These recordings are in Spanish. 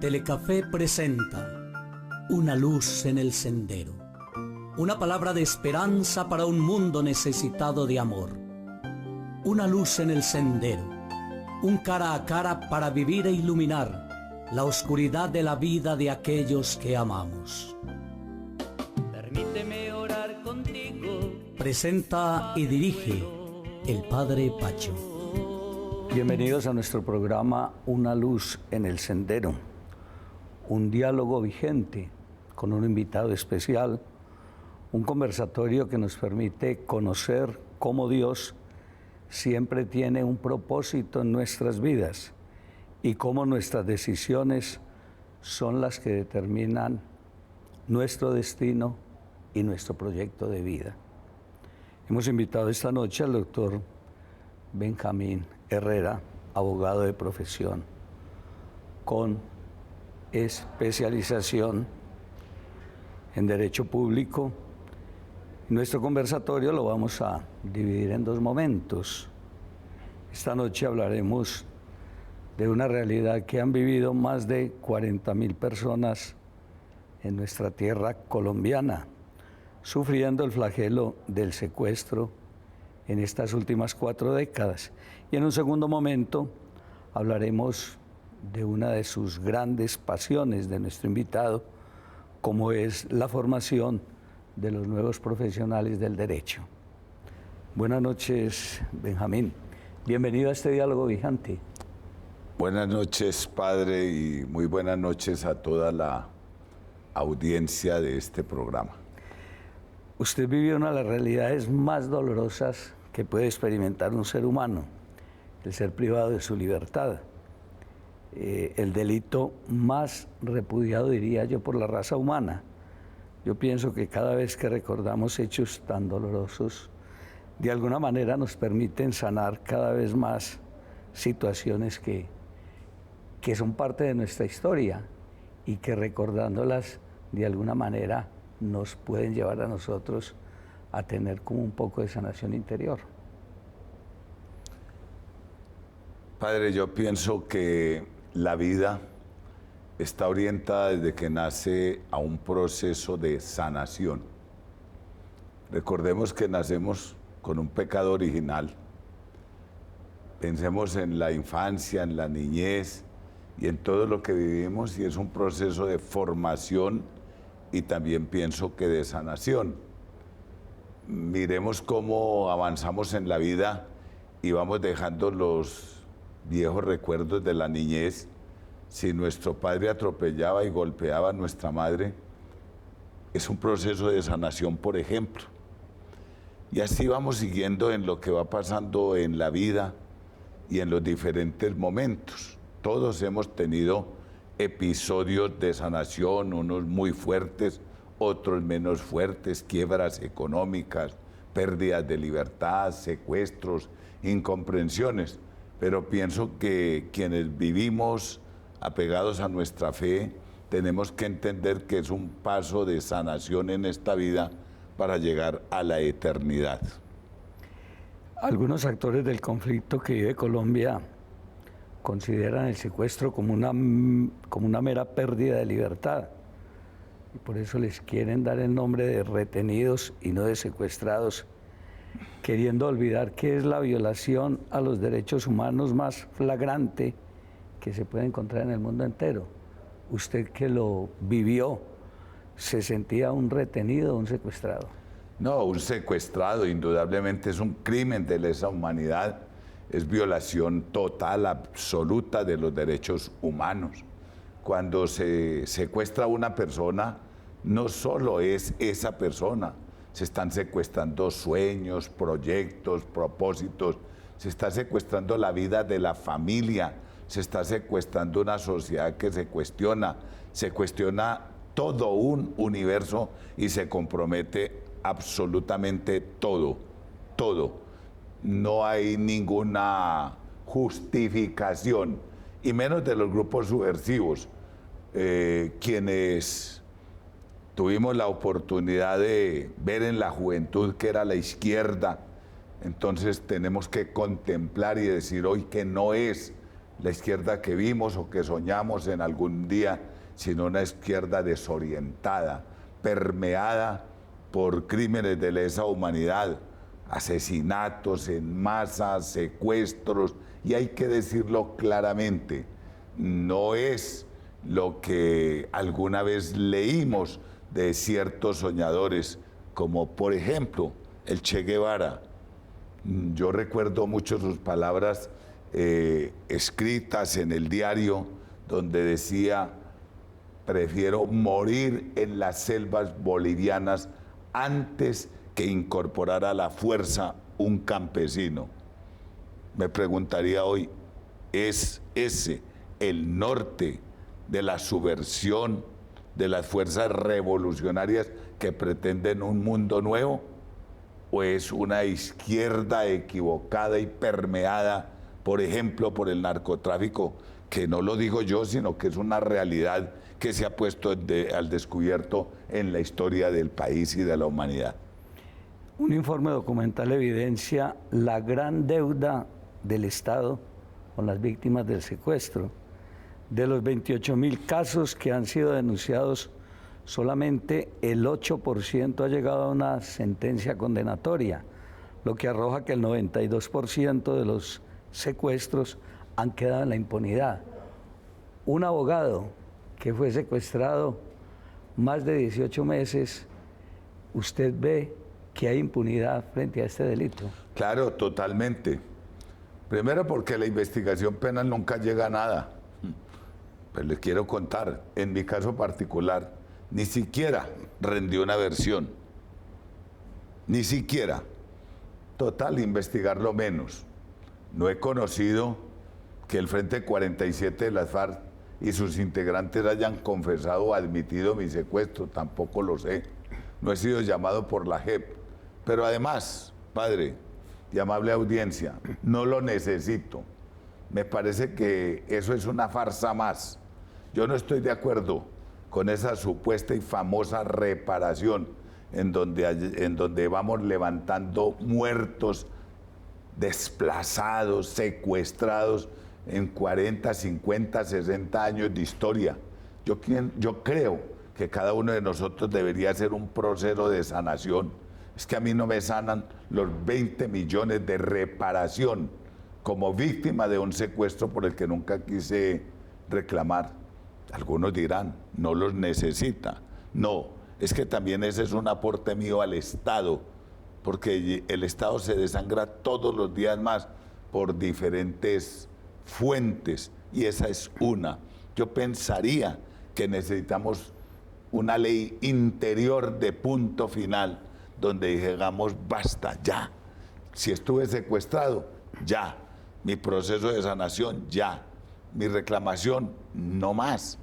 Telecafé presenta Una luz en el sendero. Una palabra de esperanza para un mundo necesitado de amor. Una luz en el sendero. Un cara a cara para vivir e iluminar la oscuridad de la vida de aquellos que amamos. Permíteme orar contigo. Presenta y dirige el Padre Pacho. Bienvenidos a nuestro programa Una luz en el sendero. Un diálogo vigente con un invitado especial, un conversatorio que nos permite conocer cómo Dios siempre tiene un propósito en nuestras vidas y cómo nuestras decisiones son las que determinan nuestro destino y nuestro proyecto de vida. Hemos invitado esta noche al doctor Benjamín Herrera, abogado de profesión, con especialización en Derecho Público. Nuestro conversatorio lo vamos a dividir en dos momentos. Esta noche hablaremos de una realidad que han vivido más de 40.000 personas en nuestra tierra colombiana, sufriendo el flagelo del secuestro en estas últimas 4 décadas. Y en un segundo momento hablaremos de una de sus grandes pasiones de nuestro invitado, como es la formación de los nuevos profesionales del derecho. Buenas noches, Benjamín. Bienvenido a este diálogo vigente. Buenas noches, padre, y muy buenas noches a toda la audiencia de este programa. Usted vivió una de las realidades más dolorosas que puede experimentar un ser humano, el ser privado de su libertad. El delito más repudiado, diría yo, por la raza humana. Yo pienso que cada vez que recordamos hechos tan dolorosos, de alguna manera nos permiten sanar cada vez más situaciones que son parte de nuestra historia y que recordándolas de alguna manera nos pueden llevar a nosotros a tener como un poco de sanación interior. Padre, yo pienso que la vida está orientada desde que nace a un proceso de sanación. Recordemos que nacemos con un pecado original. Pensemos en la infancia, en la niñez y en todo lo que vivimos, y es un proceso de formación y también pienso que de sanación. Miremos cómo avanzamos en la vida y vamos dejando los viejos recuerdos de la niñez. Si nuestro padre atropellaba y golpeaba a nuestra madre, es un proceso de sanación, por ejemplo. Y así vamos siguiendo en lo que va pasando en la vida y en los diferentes momentos. Todos hemos tenido episodios de sanación, unos muy fuertes, otros menos fuertes, quiebras económicas, pérdidas de libertad, secuestros, incomprensiones. Pero pienso que quienes vivimos apegados a nuestra fe, tenemos que entender que es un paso de sanación en esta vida para llegar a la eternidad. Algunos actores del conflicto que vive Colombia consideran el secuestro como una mera pérdida de libertad, y por eso les quieren dar el nombre de retenidos y no de secuestrados, queriendo olvidar que es la violación a los derechos humanos más flagrante que se puede encontrar en el mundo entero. Usted que lo vivió, ¿se sentía un retenido o un secuestrado? No, un secuestrado indudablemente es un crimen de lesa humanidad, es violación total, absoluta de los derechos humanos. Cuando se secuestra a una persona, no solo es esa persona, se están secuestrando sueños, proyectos, propósitos, se está secuestrando la vida de la familia, se está secuestrando una sociedad que se cuestiona todo un universo y se compromete absolutamente todo, todo. No hay ninguna justificación, y menos de los grupos subversivos, quienes tuvimos la oportunidad de ver en la juventud que era la izquierda. Entonces tenemos que contemplar y decir hoy que no es la izquierda que vimos o que soñamos en algún día, sino una izquierda desorientada, permeada por crímenes de lesa humanidad, asesinatos en masa, secuestros, y hay que decirlo claramente, no es lo que alguna vez leímos de ciertos soñadores, como por ejemplo el Che Guevara. Yo recuerdo mucho sus palabras escritas en el diario, donde decía: prefiero morir en las selvas bolivianas antes que incorporar a la fuerza un campesino. Me preguntaría hoy, ¿es ese el norte de la subversión de las fuerzas revolucionarias que pretenden un mundo nuevo? ¿O es una izquierda equivocada y permeada, por ejemplo, por el narcotráfico, que no lo digo yo, sino que es una realidad que se ha puesto al descubierto en la historia del país y de la humanidad? Un informe documental evidencia la gran deuda del Estado con las víctimas del secuestro. De los 28.000 casos que han sido denunciados, solamente el 8% ha llegado a una sentencia condenatoria, lo que arroja que el 92% de los secuestros han quedado en la impunidad. Un abogado que fue secuestrado más de 18 meses, ¿usted ve que hay impunidad frente a este delito? Claro, totalmente. Primero porque la investigación penal nunca llega a nada. Pues les quiero contar, en mi caso particular, ni siquiera rendí una versión. Ni siquiera. Total, investigarlo menos. No he conocido que el Frente 47 de las FARC y sus integrantes hayan confesado o admitido mi secuestro, tampoco lo sé. No he sido llamado por la JEP. Pero además, padre y amable audiencia, no lo necesito. Me parece que eso es una farsa más. Yo no estoy de acuerdo con esa supuesta y famosa reparación en donde vamos levantando muertos, desplazados, secuestrados en 40, 50, 60 años de historia. Yo creo que cada uno de nosotros debería hacer un proceso de sanación. Es que a mí no me sanan los 20 millones de reparación como víctima de un secuestro por el que nunca quise reclamar. Algunos dirán, no los necesita. No, es que también ese es un aporte mío al Estado, porque el Estado se desangra todos los días más por diferentes fuentes, y esa es una. Yo pensaría que necesitamos una ley interior de punto final, donde digamos, basta, ya. Si estuve secuestrado, ya. Mi proceso de sanación, ya. Mi reclamación, no más.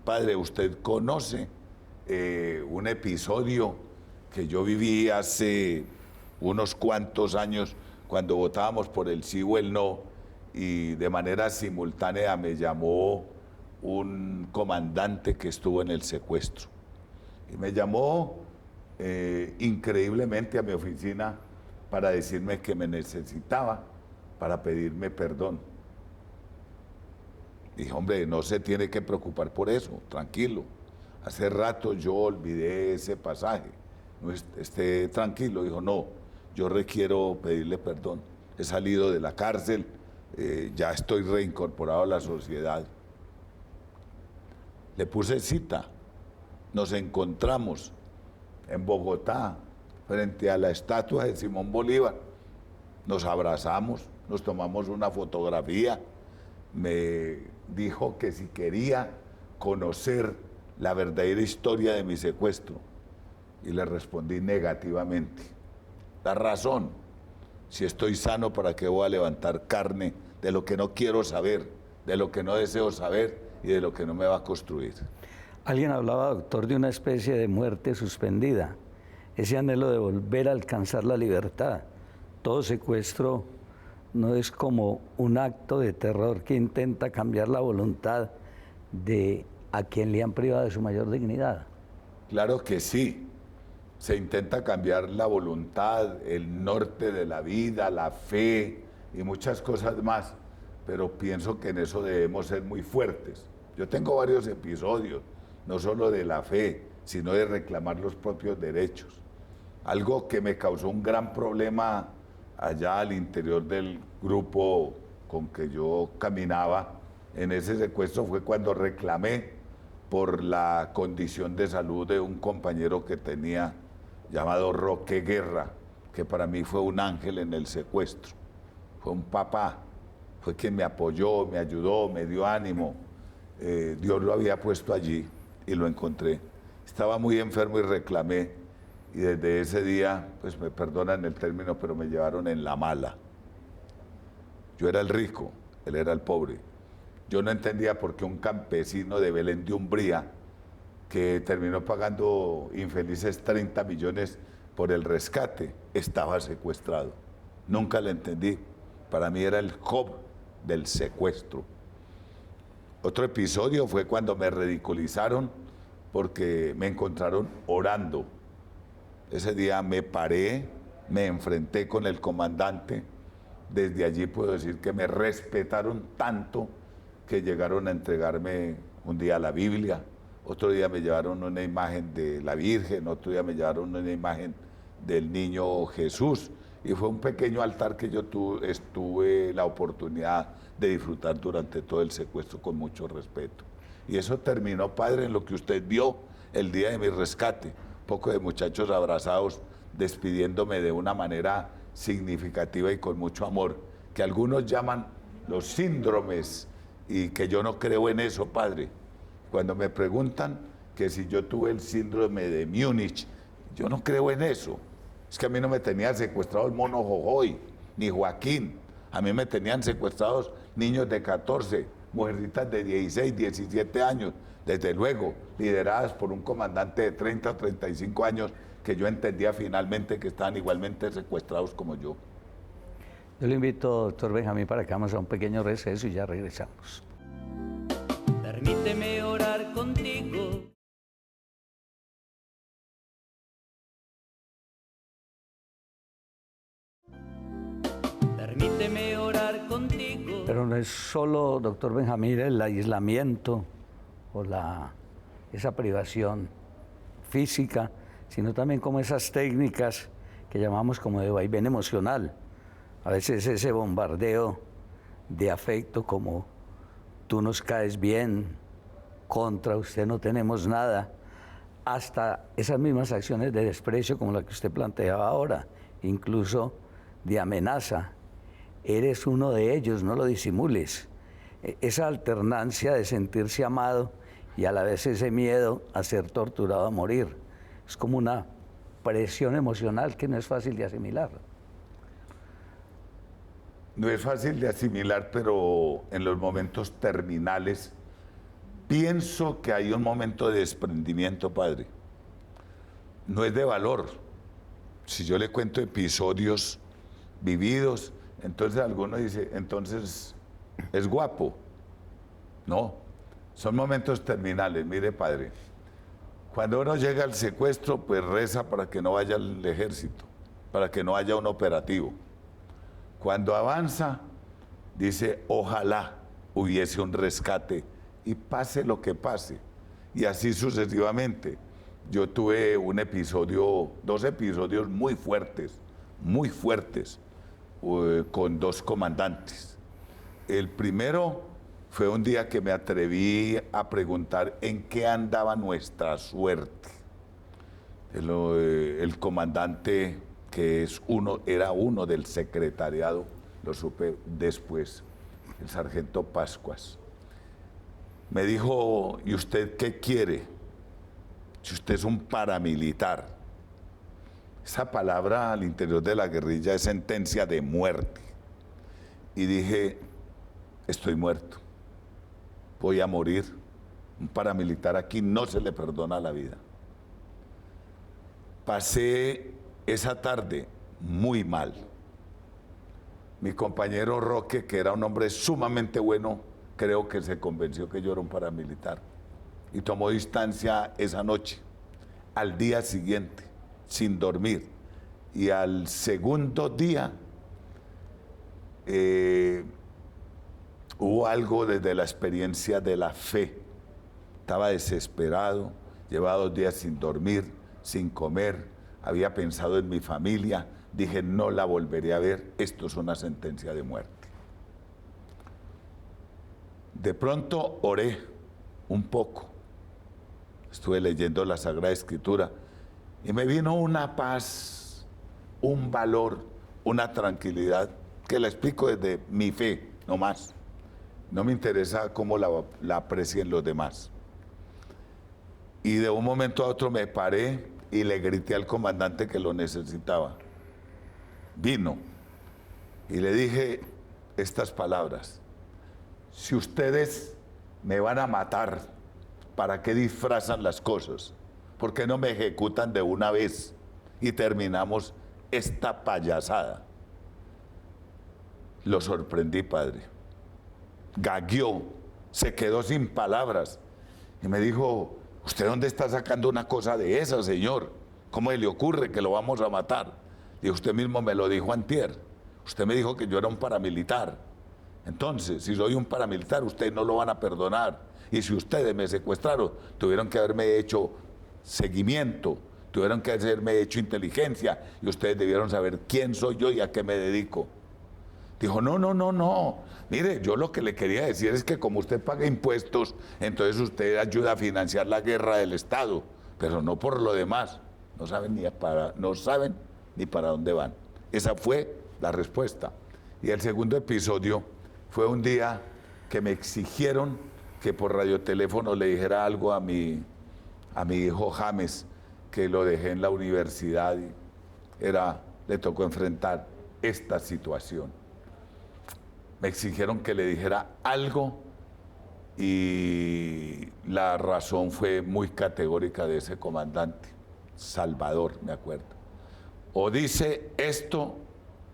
Padre, usted conoce un episodio que yo viví hace unos cuantos años, cuando votábamos por el sí o el no, y de manera simultánea me llamó un comandante que estuvo en el secuestro. Y me llamó increíblemente a mi oficina para decirme que me necesitaba para pedirme perdón. Dije, hombre, no se tiene que preocupar por eso, tranquilo. Hace rato yo olvidé ese pasaje, no esté tranquilo. Dijo, no, yo requiero pedirle perdón. He salido de la cárcel, ya estoy reincorporado a la sociedad. Le puse cita, nos encontramos en Bogotá, frente a la estatua de Simón Bolívar. Nos abrazamos, nos tomamos una fotografía. Me dijo que si quería conocer la verdadera historia de mi secuestro, y le respondí negativamente. La razón, si estoy sano, ¿para qué voy a levantar carne de lo que no quiero saber, de lo que no deseo saber y de lo que no me va a construir? Alguien hablaba, doctor, de una especie de muerte suspendida, ese anhelo de volver a alcanzar la libertad. Todo secuestro no es como un acto de terror que intenta cambiar la voluntad de a quien le han privado de su mayor dignidad. Claro que sí. Se intenta cambiar la voluntad, el norte de la vida, la fe y muchas cosas más. pero pienso que en eso debemos ser muy fuertes. Yo tengo varios episodios, no solo de la fe, sino de reclamar los propios derechos. Algo que me causó un gran problema allá al interior del grupo con que yo caminaba en ese secuestro fue cuando reclamé por la condición de salud de un compañero que tenía llamado Roque Guerra, que para mí fue un ángel en el secuestro, fue un papá, fue quien me apoyó, me ayudó, me dio ánimo. Dios lo había puesto allí y lo encontré. Estaba muy enfermo y reclamé, y desde ese día, pues me perdonan el término, pero me llevaron en la mala. Yo era el rico, él era el pobre. Yo no entendía por qué un campesino de Belén de Umbría, que terminó pagando infelices 30 millones por el rescate, estaba secuestrado. Nunca lo entendí. Para mí era el Job del secuestro. Otro episodio fue cuando me ridiculizaron porque me encontraron orando. Ese día me paré, me enfrenté con el comandante. Desde allí puedo decir que me respetaron tanto que llegaron a entregarme un día la Biblia, otro día me llevaron una imagen de la Virgen, otro día me llevaron una imagen del niño Jesús, y fue un pequeño altar que yo tuve la oportunidad de disfrutar durante todo el secuestro con mucho respeto. Y eso terminó, padre, en lo que usted vio el día de mi rescate, un poco de muchachos abrazados, despidiéndome de una manera significativa y con mucho amor, que algunos llaman los síndromes, y que yo no creo en eso, padre. Cuando me preguntan que si yo tuve el síndrome de Múnich, yo no creo en eso. Es que a mí no me tenían secuestrado el mono Jojoy, ni Joaquín. A mí me tenían secuestrados niños de 14, mujercitas de 16, 17 años, desde luego, lideradas por un comandante de 30 o 35 años, que yo entendía finalmente que estaban igualmente secuestrados como yo. Yo le invito, doctor Benjamín, para que vamos a un pequeño receso y ya regresamos. Permíteme orar contigo. Permíteme orar contigo. Pero no es solo, doctor Benjamín, el aislamiento o esa privación física, sino también como esas técnicas que llamamos como de vaivén emocional. A veces ese bombardeo de afecto como tú nos caes bien, contra usted no tenemos nada, hasta esas mismas acciones de desprecio como la que usted planteaba ahora, incluso de amenaza. Eres uno de ellos, no lo disimules. Esa alternancia de sentirse amado y a la vez ese miedo a ser torturado, a morir, es como una presión emocional que no es fácil de asimilar. No es fácil de asimilar, pero en los momentos terminales pienso que hay un momento de desprendimiento, padre. No es de valor. Si yo le cuento episodios vividos, entonces alguno dice, entonces es guapo. No, son momentos terminales. Mire, padre, cuando uno llega al secuestro, pues reza para que no vaya al ejército, para que no haya un operativo. Cuando avanza, dice, ojalá hubiese un rescate y pase lo que pase. Y así sucesivamente. Yo tuve un episodio, 2 episodios muy fuertes, con 2 comandantes. El primero fue un día que me atreví a preguntar en qué andaba nuestra suerte. El comandante, que era uno del secretariado, lo supe después, el sargento Pascuas. Me dijo, ¿y usted qué quiere? Si usted es un paramilitar. Esa palabra al interior de la guerrilla es sentencia de muerte. Y dije, estoy muerto, voy a morir. Un paramilitar aquí no se le perdona la vida. Pasé esa tarde muy mal. Mi compañero Roque, que era un hombre sumamente bueno, creo que se convenció que yo era un paramilitar y tomó distancia esa noche. Al día siguiente, sin dormir, y al segundo día Hubo algo desde la experiencia de la fe. Estaba desesperado, llevaba 2 días sin dormir, sin comer, había pensado en mi familia, dije no la volveré a ver, esto es una sentencia de muerte. De pronto oré un poco, estuve leyendo la Sagrada Escritura y me vino una paz, un valor, una tranquilidad que la explico desde mi fe, no más. No me interesa cómo la aprecien los demás. Y de un momento a otro me paré y le grité al comandante que lo necesitaba. Vino y le dije estas palabras: si ustedes me van a matar, ¿para qué disfrazan las cosas? ¿Por qué no me ejecutan de una vez y terminamos esta payasada? Lo sorprendí, padre. Gagueó, se quedó sin palabras y me dijo: ¿usted dónde está sacando una cosa de esa, señor? ¿Cómo le ocurre que lo vamos a matar? Y usted mismo me lo dijo antier. Usted me dijo que yo era un paramilitar. Entonces, si soy un paramilitar, ustedes no lo van a perdonar. Y si ustedes me secuestraron, tuvieron que haberme hecho seguimiento, tuvieron que haberme hecho inteligencia, y ustedes debieron saber quién soy yo y a qué me dedico. Dijo: no. Mire, yo lo que le quería decir es que como usted paga impuestos, entonces usted ayuda a financiar la guerra del Estado, pero no por lo demás. No saben ni para dónde van. Esa fue la respuesta. Y el segundo episodio fue un día que me exigieron que por radioteléfono le dijera algo a mi hijo James, que lo dejé en la universidad y le tocó enfrentar esta situación. Me exigieron que le dijera algo y la razón fue muy categórica de ese comandante, Salvador, me acuerdo. O dice esto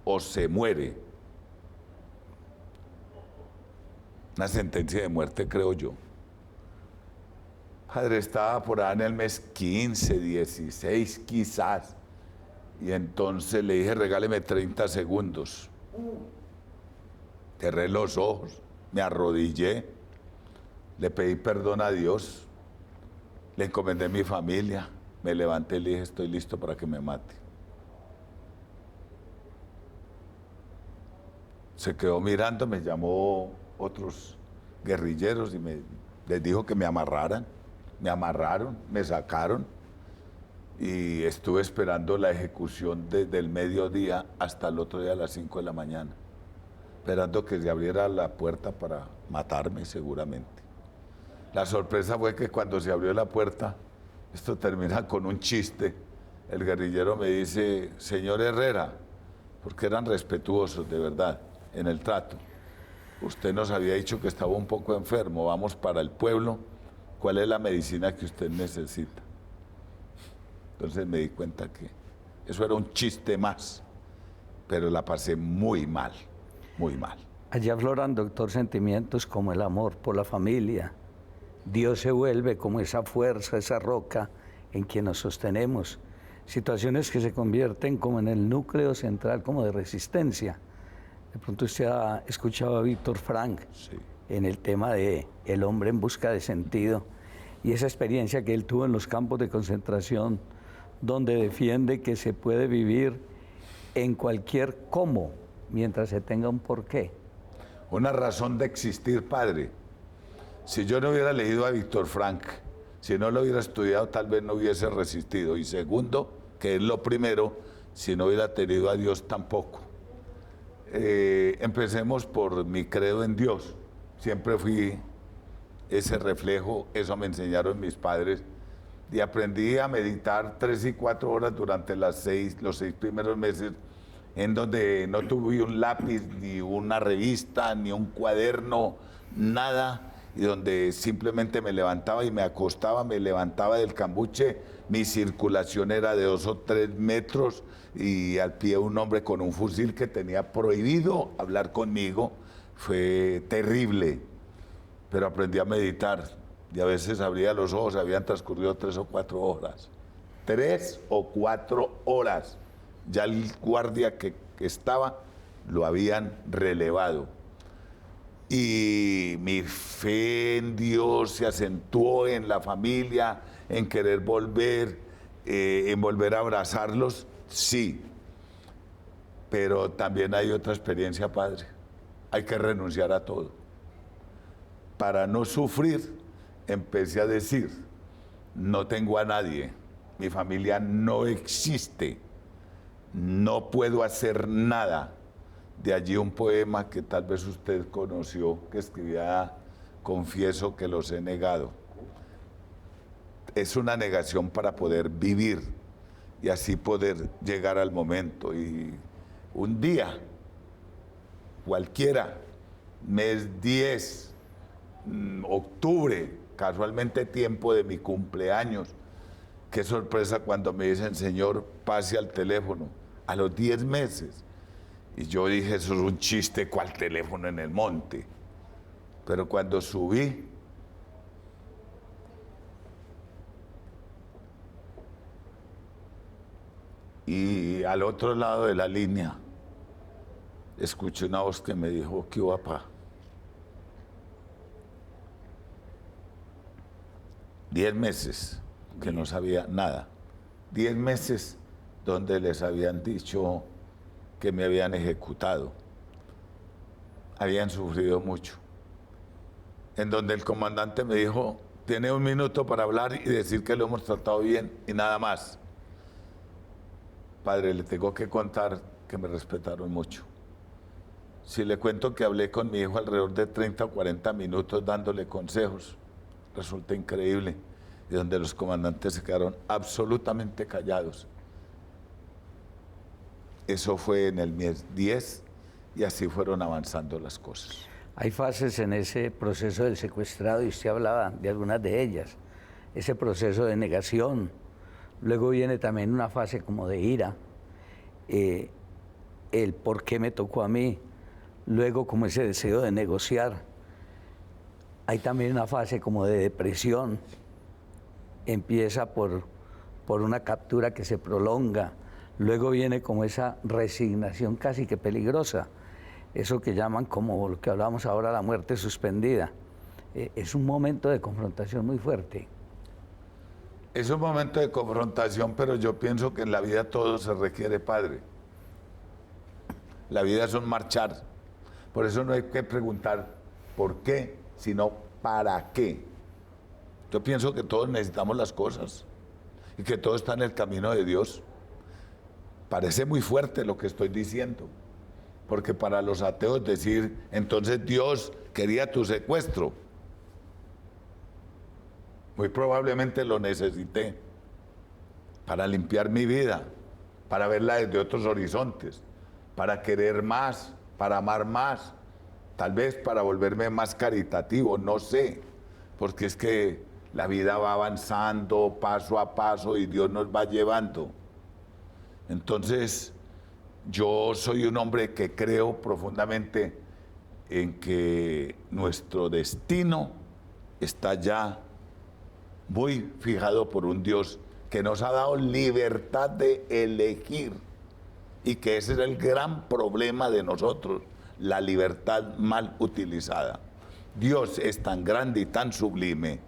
o se muere. Una sentencia de muerte, creo yo. Padre, estaba por ahí en el mes 15, 16 quizás, y entonces le dije: regáleme 30 segundos. Cerré los ojos, me arrodillé, le pedí perdón a Dios, le encomendé mi familia, me levanté y le dije: estoy listo para que me mate. Se quedó mirando, me llamó otros guerrilleros y les dijo que me amarraran. Me amarraron, me sacaron y estuve esperando la ejecución desde el mediodía hasta el otro día a las 5 de la mañana, esperando que se abriera la puerta para matarme seguramente. La sorpresa fue que cuando se abrió la puerta, esto termina con un chiste, el guerrillero me dice: señor Herrera, porque eran respetuosos de verdad en el trato, usted nos había dicho que estaba un poco enfermo, vamos para el pueblo, ¿cuál es la medicina que usted necesita? Entonces me di cuenta que eso era un chiste más, pero la pasé muy mal, muy mal. Allí afloran, doctor, sentimientos como el amor por la familia. Dios se vuelve como esa fuerza, esa roca en quien nos sostenemos. Situaciones que se convierten como en el núcleo central, como de resistencia. De pronto usted ha escuchado a Víctor Frank, Sí. En el tema de el hombre en busca de sentido y esa experiencia que él tuvo en los campos de concentración, donde defiende que se puede vivir en cualquier cómo, mientras se tenga un porqué. Una razón de existir, padre. Si yo no hubiera leído a Víctor Frank, si no lo hubiera estudiado, tal vez no hubiese resistido. Y segundo, que es lo primero, si no hubiera tenido a Dios tampoco. Empecemos por mi credo en Dios. Siempre fui ese reflejo, eso me enseñaron mis padres. Y aprendí a meditar 3 y 4 horas durante los 6 primeros meses, en donde no tuve un lápiz, ni una revista, ni un cuaderno, nada, y donde simplemente me levantaba y me acostaba, me levantaba del cambuche, mi circulación era de 2 o 3 metros, y al pie un hombre con un fusil que tenía prohibido hablar conmigo. Fue terrible, pero aprendí a meditar, y a veces abría los ojos, habían transcurrido 3 o 4 horas. 3 o 4 horas. Ya el guardia que estaba lo habían relevado. Y mi fe en Dios se acentuó en la familia, en querer volver, en volver a abrazarlos, sí. Pero también hay otra experiencia, Padre. Hay que renunciar a todo. Para no sufrir, empecé a decir, no tengo a nadie, mi familia no existe, no puedo hacer nada. De allí un poema que tal vez usted conoció, que escribía, confieso que los he negado. Es una negación para poder vivir y así poder llegar al momento. Y un día, cualquiera, mes 10, octubre, casualmente tiempo de mi cumpleaños, qué sorpresa cuando me dicen, Señor, pase al teléfono, a los 10 meses. Y yo dije, eso es un chiste, ¿cuál teléfono en el monte? Pero cuando subí, y al otro lado de la línea, escuché una voz que me dijo, ¿qué hubo, papá? 10 meses que no sabía nada. 10 meses donde les habían dicho que me habían ejecutado. Habían sufrido mucho. En donde el comandante me dijo, tiene un minuto para hablar y decir que lo hemos tratado bien y nada más. Padre, le tengo que contar que me respetaron mucho. Si le cuento que hablé con mi hijo alrededor de 30 o 40 minutos dándole consejos, resulta increíble, y donde los comandantes se quedaron absolutamente callados. Eso fue en el mes 10 y así fueron avanzando las cosas. Hay fases en ese proceso del secuestrado y usted hablaba de algunas de ellas. Ese proceso de negación, luego viene también una fase como de ira, el por qué me tocó a mí, luego como ese deseo de negociar. Hay también una fase como de depresión, empieza por una captura que se prolonga, luego viene como esa resignación casi que peligrosa, eso que llaman como lo que hablábamos ahora, la muerte suspendida. Es un momento de confrontación muy fuerte. Es un momento de confrontación, pero yo pienso que en la vida todo se requiere, Padre. La vida es un marchar. Por eso no hay que preguntar por qué, sino para qué. Yo pienso que todos necesitamos las cosas y que todo está en el camino de Dios. Parece muy fuerte lo que estoy diciendo, porque para los ateos decir, entonces Dios quería tu secuestro. Muy probablemente lo necesité para limpiar mi vida, para verla desde otros horizontes, para querer más, para amar más, tal vez para volverme más caritativo, no sé, porque es que la vida va avanzando paso a paso y Dios nos va llevando. Entonces, yo soy un hombre que creo profundamente en que nuestro destino está ya muy fijado por un Dios que nos ha dado libertad de elegir y que ese es el gran problema de nosotros, la libertad mal utilizada. Dios es tan grande y tan sublime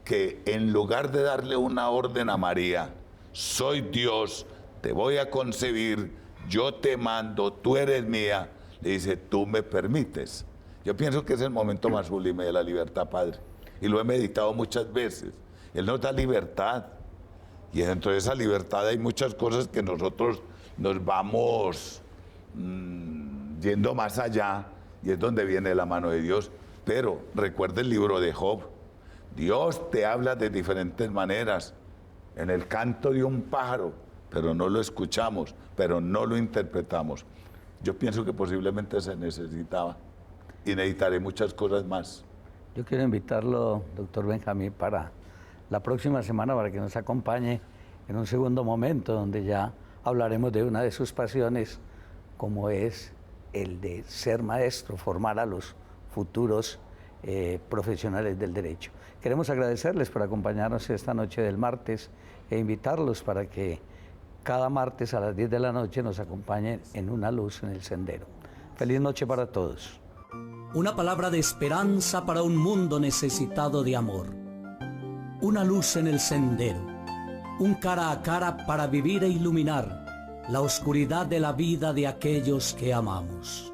que en lugar de darle una orden a María, soy Dios, te voy a concebir, yo te mando, tú eres mía, le dice, tú me permites. Yo pienso que es el momento más sublime de la libertad, Padre, y lo he meditado muchas veces. Él nos da libertad, y dentro de esa libertad hay muchas cosas que nosotros nos vamos yendo más allá, y es donde viene la mano de Dios. Pero recuerda el libro de Job, Dios te habla de diferentes maneras, en el canto de un pájaro, pero no lo escuchamos, pero no lo interpretamos. Yo pienso que posiblemente se necesitaba, y necesitaré muchas cosas más. Yo quiero invitarlo, doctor Benjamín, para la próxima semana para que nos acompañe en un segundo momento donde ya hablaremos de una de sus pasiones, como es el de ser maestro, formar a los futuros profesionales del derecho. Queremos agradecerles por acompañarnos esta noche del martes e invitarlos para que cada martes a las 10 de la noche nos acompañen en Una Luz en el Sendero. Feliz noche para todos. Una palabra de esperanza para un mundo necesitado de amor. Una luz en el sendero. Un cara a cara para vivir e iluminar la oscuridad de la vida de aquellos que amamos.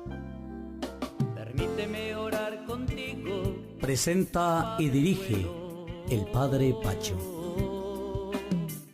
Permíteme orar contigo. Presenta y dirige el Padre Pacho.